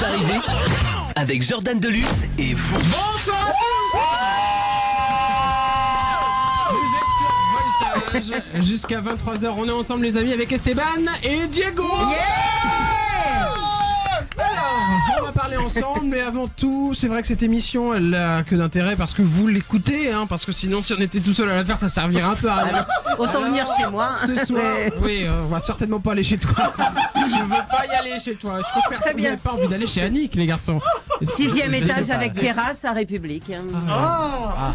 arrivés avec Jordan Deluxe et vous. Bonsoir. Vous êtes sur Voltage jusqu'à 23h. On est ensemble les amis avec Esteban et Diego. Alors, on va parler ensemble, mais avant tout, c'est vrai que cette émission, elle a que d'intérêt parce que vous l'écoutez, hein, parce que sinon, si on était tout seul à la faire, ça servirait un peu à rien. Autant venir chez moi. Ce soir, oui, on va certainement pas aller chez toi. Je veux pas y aller chez toi. Je préfère. Très bien. Vous n'avez pas envie d'aller chez Annick, les garçons. 6e étage avec terrasse à République.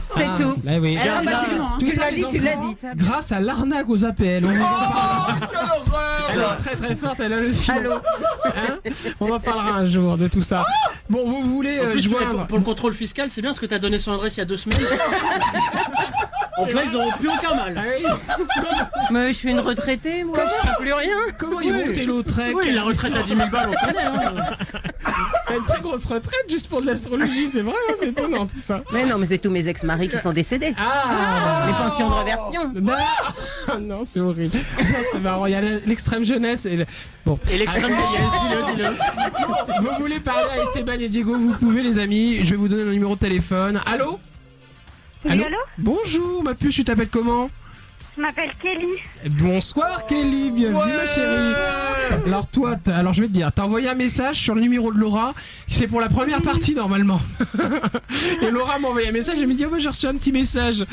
C'est tout. Bah oui. Alors, Tout tu ça, l'as les dit, tu l'as enfants, dit. Grâce à l'arnaque aux APL. On vous en parlera. Elle est très très forte, elle a le filon. Allô. Hein, on en parlera un jour de tout ça. Bon, vous voulez En plus, joindre. pour le contrôle fiscal, c'est bien parce que t'as donné son adresse il y a 2 semaines. En fait, ils n'auront plus aucun mal. Ah oui. Mais je suis une retraitée, moi, je fais plus rien. Comment ils vont Télotrek? Oui, la retraite à 10 000 balles, on connaît. Hein. T'as une très grosse retraite juste pour de l'astrologie, c'est vrai, hein, c'est étonnant tout ça. Mais non, mais c'est tous mes ex-maris qui sont décédés. Ah, Les pensions de reversion. Ah non, c'est horrible. Ça, c'est marrant. Il y a l'extrême jeunesse et bon. Et l'extrême vieillesse, dis-le. Vous voulez parler à Esteban et Diego, vous pouvez les amis. Je vais vous donner un numéro de téléphone. Allô? Allô? Bonjour ma puce, tu t'appelles comment? Je m'appelle Kelly. Bonsoir Kelly, bienvenue ma chérie. Alors toi, alors je vais te dire, t'as envoyé un message sur le numéro de Laura, c'est pour la première partie normalement. Et Laura m'a envoyé un message, elle m'a dit j'ai reçu un petit message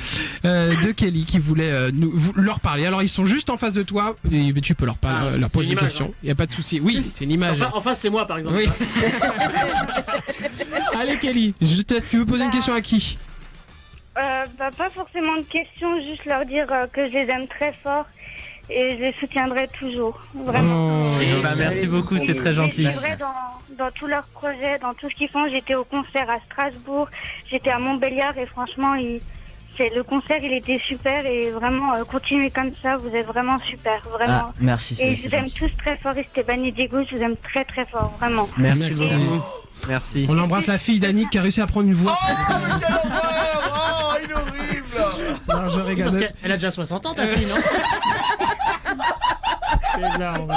de Kelly qui voulait leur parler. Alors ils sont juste en face de toi, et tu peux leur parler, leur poser une question. Il y a pas de souci. Oui, c'est une image. En face, c'est moi par exemple. Oui. Allez Kelly, je te laisse. Tu veux poser une question à qui? Pas forcément de questions, juste leur dire que je les aime très fort et je les soutiendrai toujours. Vraiment. Merci beaucoup, c'est très gentil. Je les suivrai dans tous leurs projets, dans tout ce qu'ils font. J'étais au concert à Strasbourg, j'étais à Montbéliard et franchement, le concert il était super et vraiment continuez comme ça, vous êtes vraiment super, vraiment. Ah, merci. Et je vous aime tous très fort, Esteban et Diego, je vous aime très très fort, vraiment. Merci beaucoup. Merci. On embrasse la fille d'Annick qui a réussi à prendre une voix. Il est horrible. Non, je rigole. Parce qu'elle a déjà 60 ans, ta fille, non? Énorme.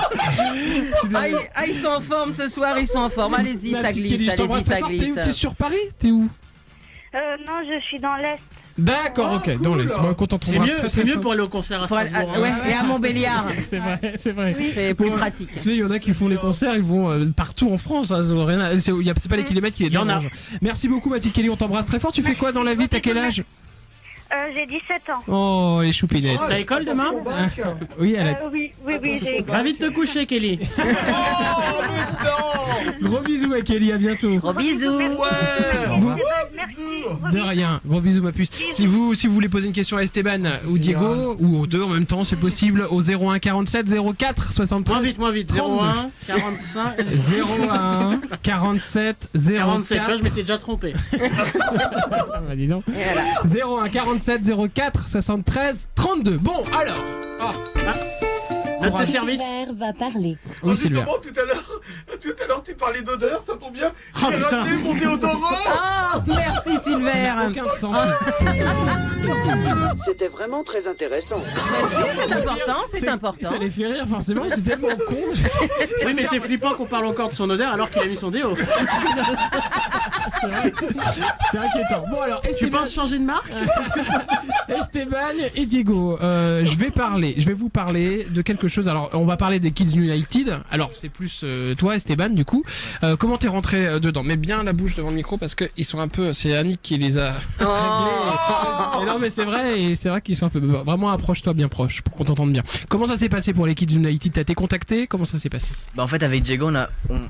Ils sont en forme ce soir, ils sont en forme. Allez-y, Ma ça petite glisse, Kelly, je t'embrasse très fort. T'es sur Paris? T'es où? Non, je suis dans l'Est. D'accord, ok. Dans les quand on C'est trouvera mieux, très, c'est très mieux fort. pour aller au concert à Strasbourg. Ouais, Hein. et à Montbéliard. C'est vrai, c'est vrai. C'est plus pratique. Tu sais, il y en a qui font les concerts, ils vont partout en France. Hein, c'est pas les kilomètres qui les dérangent. Merci beaucoup, ma petite Kelly, on t'embrasse très fort. Tu fais quoi dans la vie? T'as quel âge? J'ai 17 ans. Oh, les choupinettes. T'as école demain? Oui, elle a... Oui, j'ai école. Va vite te coucher, Kelly. Gros bisous à Kelly, à bientôt. Gros bisous. Merci. De rien, gros bisous ma puce. Si vous voulez poser une question à Esteban ou Diego, ou aux deux en même temps, c'est possible, au 01 47 04 73 Moins vite, 32. 01 45 01 47 47. Tu vois, 04 je m'étais déjà trompé. bah, dis donc. 01 47 04 73 32. Bon, alors. Note de service. Silver va parler. Oui, Sylvain. Justement, tout à l'heure, tu parlais d'odeur, ça tombe bien. Oh, J'ai putain. ramené mon déodorant. Oh, merci Silver. Aucun sens. C'était vraiment très intéressant. C'est important, c'est important. Ça les fait rire, forcément, c'est tellement con. Oui, mais c'est flippant qu'on parle encore de son odeur alors qu'il a mis son déo. C'est vrai. C'est inquiétant. Bon, alors, Tu Esteban, penses changer de marque? Esteban et Diego, je vais vous parler de quelque chose. Alors, on va parler des Kids United. Alors, c'est plus toi, Esteban, du coup. Comment t'es rentré dedans? Mets bien la bouche devant le micro parce que ils sont un peu. C'est Annick qui les a réglés. Et non, mais c'est vrai, et c'est vrai qu'ils sont un peu. Vraiment, approche-toi bien proche pour qu'on t'entende bien. Comment ça s'est passé pour les Kids United? T'as été contacté? Comment ça s'est passé? Bah en fait avec Diego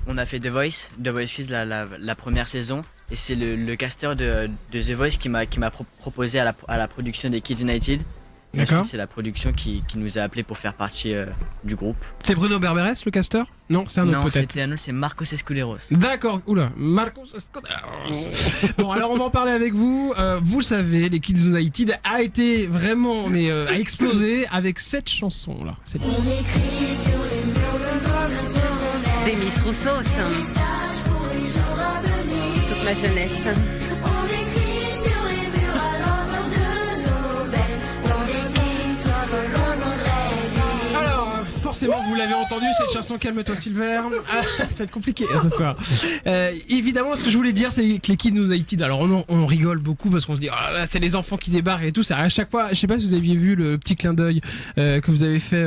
on a fait The Voice Kids la première saison et c'est le casteur de The Voice qui m'a proposé à la production des Kids United. D'accord. Ensuite, c'est la production qui nous a appelé pour faire partie du groupe. C'est Bruno Berberes, le casteur? Non, c'est un autre Non, peut-être. c'était un autre, c'est Marcos Escuderos. D'accord, oula, Marcos Escuderos. Bon, alors on va en parler avec vous. Vous le savez, les Kids United a été vraiment, a explosé avec cette chanson là. Celle-ci. Demis Roussos. Toute ma jeunesse. forcément, vous l'avez entendu, cette chanson Calme-toi Silver. Ah, ça va être compliqué ce soir. Évidemment, ce que je voulais dire, c'est que les Kids United, alors on rigole beaucoup parce qu'on se dit, oh là là, c'est les enfants qui débarquent et tout. Ça, à chaque fois, je sais pas si vous aviez vu le petit clin d'œil que vous avez fait.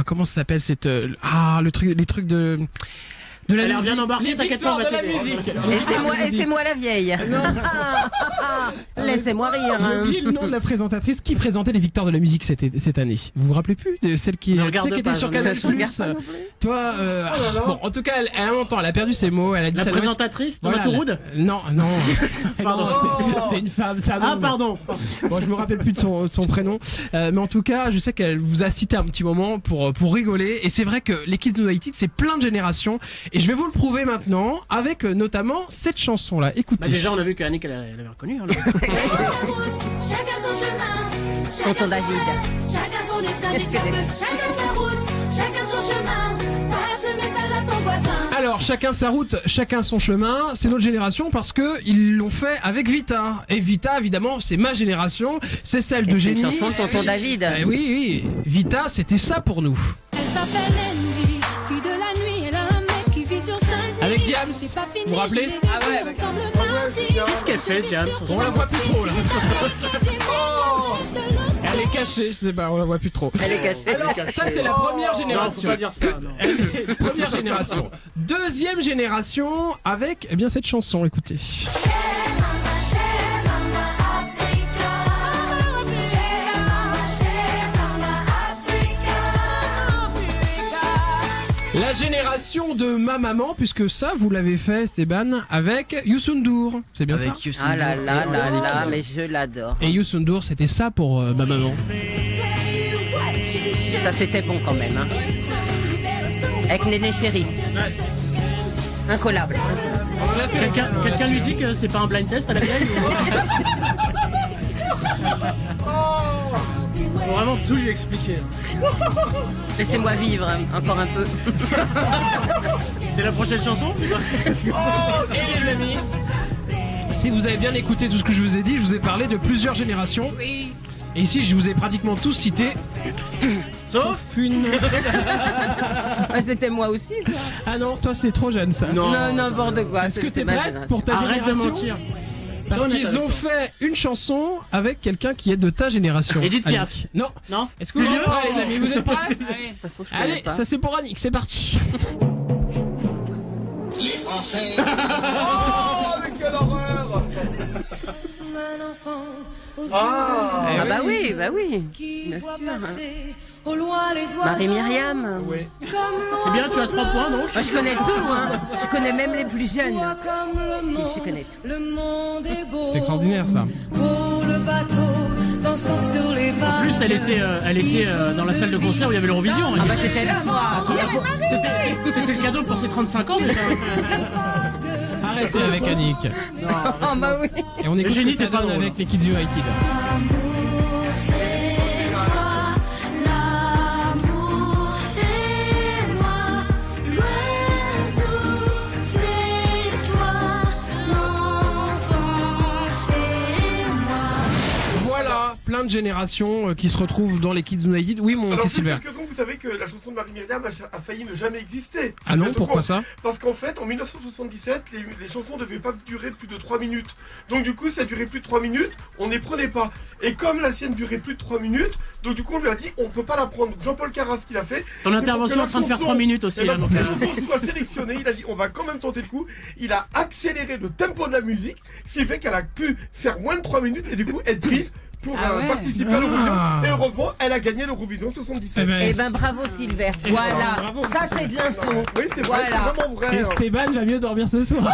Comment ça s'appelle cette les trucs de la Elle a musique. bien embarqué, Les t'inquiète pas, on victoires va de la t'aider. musique. Et c'est moi la vieille. Laissez-moi rire. J'ai hein. oublié le nom de la présentatrice qui présentait les victoires de la musique cette année. Vous vous rappelez plus de celle qui, Ne tu sais, regarde qui était pas, sur je Canal+. Je regarde pas non plus. Toi, bon, en tout cas, elle a un temps, elle a perdu ses mots. Elle a dit La ça doit être- présentatrice de Voilà, Matouroud Non. Pardon. Non, c'est une femme. C'est un Ah, homme. pardon. Bon, je me rappelle plus de son prénom, mais en tout cas, je sais qu'elle vous a cité un petit moment pour rigoler. Et c'est vrai que les Kids United, c'est plein de générations. Et je vais vous le prouver maintenant avec notamment cette chanson-là. Écoutez. Bah, déjà, on a vu qu'Annick elle avait reconnu. Hein, Chacun son chemin, Tonton David. chacun son destin, chacun sa route, chacun son chemin. Passe le message à ton voisin. Alors, chacun sa route, chacun son chemin. C'est notre génération parce que ils l'ont fait avec Vita. Et Vita, évidemment, c'est ma génération. C'est celle de Et c'est une Génie. chanson de Tonton David. Oui. Vita, c'était ça pour nous. Elle s'appelle Andy, fille de la nuit, elle a un mec qui vit sur Saint-Denis. Avec Diams. C'est pas fini, Vous vous rappelez? Ah ouais, Qu'est-ce qu'elle fait, Diams? On la voit plus trop là. Elle est cachée, je sais pas, on la voit plus trop. Elle est cachée. Alors, ça c'est la première Non, faut génération. pas dire ça. Non. Première génération. Deuxième génération avec cette chanson, écoutez. La génération de ma maman, puisque ça vous l'avez fait Esteban avec Youssou N'Dour, c'est bien ça? Avec Youssou Ah là N'Dour. là là là, mais je l'adore. Et Youssou N'Dour, c'était ça pour ma maman. Ça c'était bon quand même. Hein. Avec Néné Chéri. Incollable. Quelqu'un lui dit que c'est pas un blind test à la vieille Faut vraiment tout lui expliquer. Laissez-moi vivre encore un peu. C'est la prochaine chanson c'est quoi? Et les amis, si vous avez bien écouté tout ce que je vous ai dit, je vous ai parlé de plusieurs générations. Oui. Et ici, je vous ai pratiquement tous cités. Sauf une. Ah, c'était moi aussi ça. Ah non, toi c'est trop jeune ça. Non, n'importe quoi. Est-ce que c'est t'es ma prête génération. pour ta Arrête de génération? mentir. Parce Honnête qu'ils avec ont toi. fait une chanson avec quelqu'un qui est de ta génération. Edith Annick. Piaf. Non. Non. Est-ce que vous êtes prêts les amis? Vous êtes prêts? De toute façon, je connais Allez, pas. ça c'est pour Annick, c'est parti. Oh, mais quelle horreur! Ah bah oui, bien sûr. Marie-Myriam. C'est bien, tu as 3 points donc. Moi je connais tout, hein. Je connais même les plus jeunes. Si, je connais tout. C'est extraordinaire ça. En plus, elle était dans la salle de concert où il y avait l'Eurovision. Ah bah c'était là, moi. C'était le cadeau pour ses 35 ans déjà. Arrêtez avec Annick. Ah bah oui. Et on écoute ce génie, que ça c'est pas donne drôle. avec les Kids United. C'est toi, l'amour, c'est moi, l'oiseau, c'est toi, l'enfant, c'est moi. Voilà, plein de générations qui se retrouvent dans les Kids United. Oui, mon Alors, petit c'est Silver. quelques temps, vous savez que la chanson de Marie-Myriam a failli ne jamais exister. Ah Vous non, êtes au pourquoi courant? ça? Parce qu'en fait, en 1977, les chansons ne devaient pas durer plus de 3 minutes. Donc du coup, ça durait plus de 3 minutes, on les prenait pas. Et comme la sienne durait plus de 3 minutes, donc du coup, on lui a dit, on peut pas la prendre. Donc Jean-Paul Carras, ce qu'il a fait... Ton c'est intervention est en train de faire 3 minutes aussi. Et là, pour donc, que la chanson soit sélectionnée, il a dit, on va quand même tenter le coup. Il a accéléré le tempo de la musique, ce qui fait qu'elle a pu faire moins de 3 minutes et du coup, être prise pour participer à l'Eurovision. Et heureusement, elle a gagné l'Eurovision 77. Eh ben bravo Silver. Voilà. bravo. Ça c'est de l'info. Oui, c'est vrai, Voilà. c'est vraiment vrai. hein. Esteban va mieux dormir ce soir.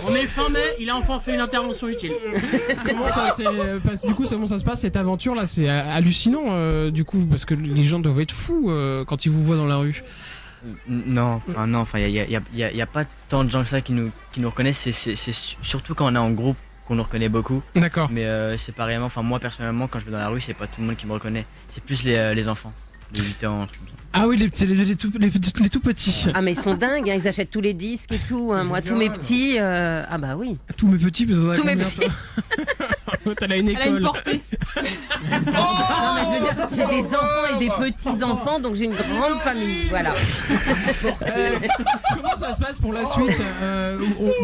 on est fin mai, il a enfin fait une intervention utile. Comment ça, du coup, comment ça se passe cette aventure là? C'est hallucinant du coup, parce que les gens doivent être fous quand ils vous voient dans la rue. Non, il y a pas tant de gens que ça qui nous reconnaissent. C'est surtout quand on est en groupe qu'on nous reconnaît beaucoup. D'accord. Mais c'est pareillement, moi personnellement, quand je vais dans la rue, c'est pas tout le monde qui me reconnaît. C'est plus les enfants de 8 ans. un truc comme ça. Ah oui, c'est les tout petits. Ah mais ils sont dingues, hein. Ils achètent tous les disques et tout. Hein. Moi tous mes petits. Ah bah oui. Tous mes petits, mais vous en avez Tous mes combien, petits. toi Elle a une Elle a une école. portée. Non, mais je veux dire, j'ai des enfants et des petits-enfants, donc j'ai une grande famille. Voilà. Comment ça se passe pour la suite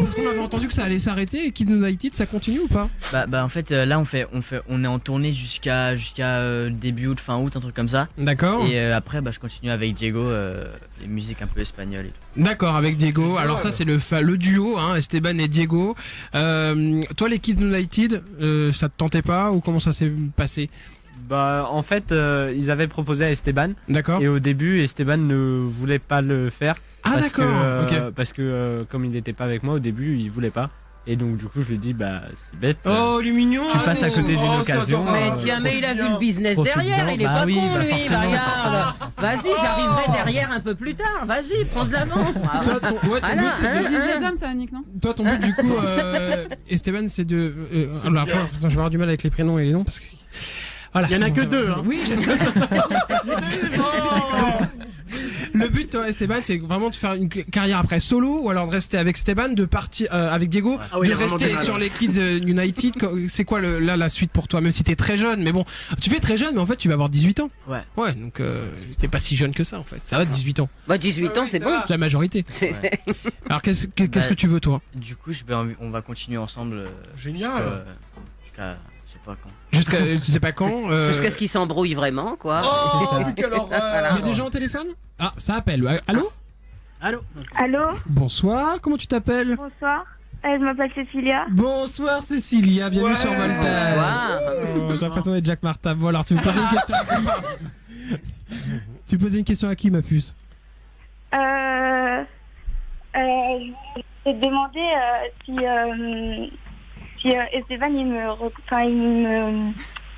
Parce qu'on avait entendu que ça allait s'arrêter et Kids United, ça continue ou pas? Bah en fait là on est en tournée jusqu'à début août, fin août, un truc comme ça. D'accord. Et après je continue avec Diego les musiques un peu espagnoles et tout. D'accord, avec Diego. Alors ça c'est le duo, hein, Esteban et Diego. Toi les Kids United, ça te tentait pas ou comment ça s'est passé? Bah en fait ils avaient proposé à Esteban. D'accord. Et au début Esteban ne voulait pas le faire. Ah d'accord, ok. Parce que comme il n'était pas avec moi au début il voulait pas. Et donc du coup je lui ai dit bah c'est bête. Oh il est mignon. Tu passes à côté d'une occasion. Mais tiens, mais il a vu le business derrière, il est Bah pas oui, con bah lui, forcément. bah regarde. Vas-y, j'arriverai derrière un peu plus tard, vas-y, prends de l'avance. Toi, ton but, c'est Ils de- disent les hommes, ça, Annick, non? Toi, ton but, du coup, Esteban, c'est de. Alors, après, je vais avoir du mal avec les prénoms et les noms parce que. Voilà, Il y en a c'est que bon, deux, ça va. hein. Oui, je sais. Le but, toi, Esteban, c'est vraiment de faire une carrière après solo ou alors de rester avec Esteban, de partir avec Diego, Ah oui, de il y a vraiment rester des mal, sur ouais. les Kids United. C'est quoi là la suite pour toi? Même si t'es très jeune, mais bon, tu fais très jeune, mais en fait, tu vas avoir 18 ans. Ouais. Ouais, donc t'es pas si jeune que ça en fait. Ça va, 18 ans. Bah 18 ans, c'est bon. C'est la majorité. C'est- Alors, qu'est-ce que tu veux, toi? Du coup on va continuer ensemble. Génial. Jusqu'à je sais pas quand. Jusqu'à je sais pas quand. Jusqu'à ce qu'ils s'embrouillent vraiment, quoi. Oh, mais quelle Il y a horreur. des gens au téléphone? Ah, ça appelle. Allô? Allô? Allô, Bonsoir, comment tu t'appelles? bonsoir. Je m'appelle Cécilia. Bonsoir Cécilia, bienvenue Ouais. sur Voltaire. Bonsoir. Oh, j'ai l'impression d'être Jack Martin. Bon alors tu me posais une question à qui? Tu posais une question à qui, ma puce? Je t'ai demandé si Esteban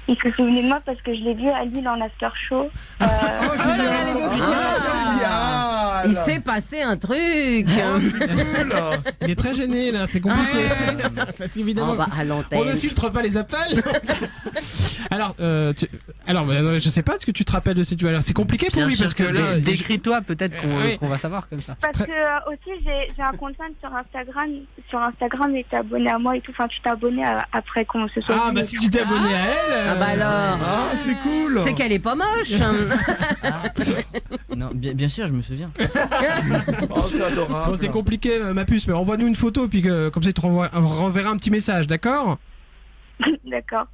il se souvenait de moi parce que je l'ai vu à Lille en after show. Oh, génial. Il s'est passé un truc. Oh, c'est cool. Il est très gêné là, c'est compliqué. Parce qu'évidemment, On va à on ne l'antenne. filtre pas les appels. Alors, je sais pas ce que tu te rappelles de cette alors c'est compliqué pour Bien lui sûr parce que que là, Décris-toi peut-être oui. qu'on va savoir comme ça. Parce que aussi j'ai un compte fan sur Instagram et t'es abonné à moi et tout. Enfin tu t'es abonné après qu'on se soit. ah vu. bah si tu t'es abonné à elle. Ah bah alors. Ah, c'est cool. C'est qu'elle est pas moche. Non bien sûr je me souviens. Oh, c'est adorable. Bon, c'est compliqué, ma puce, mais envoie-nous une photo, puis comme ça, il te renverra un petit message, d'accord? D'accord.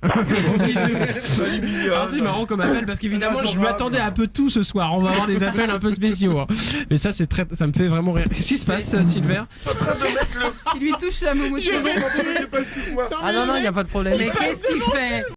Bisous. Salut, mignonne. Alors, c'est marrant comme appel, parce qu'évidemment, je Adorable. m'attendais à un peu tout ce soir. On va avoir des appels un peu spéciaux. Hein. Mais ça, ça me fait vraiment rire. Qu'est-ce qui se passe, Silver? En train de mettre le. Il lui touche la moumoute. Je vais pas, excuse-moi. Ah non, il n'y a pas de problème. Mais qu'est-ce qu'il fait?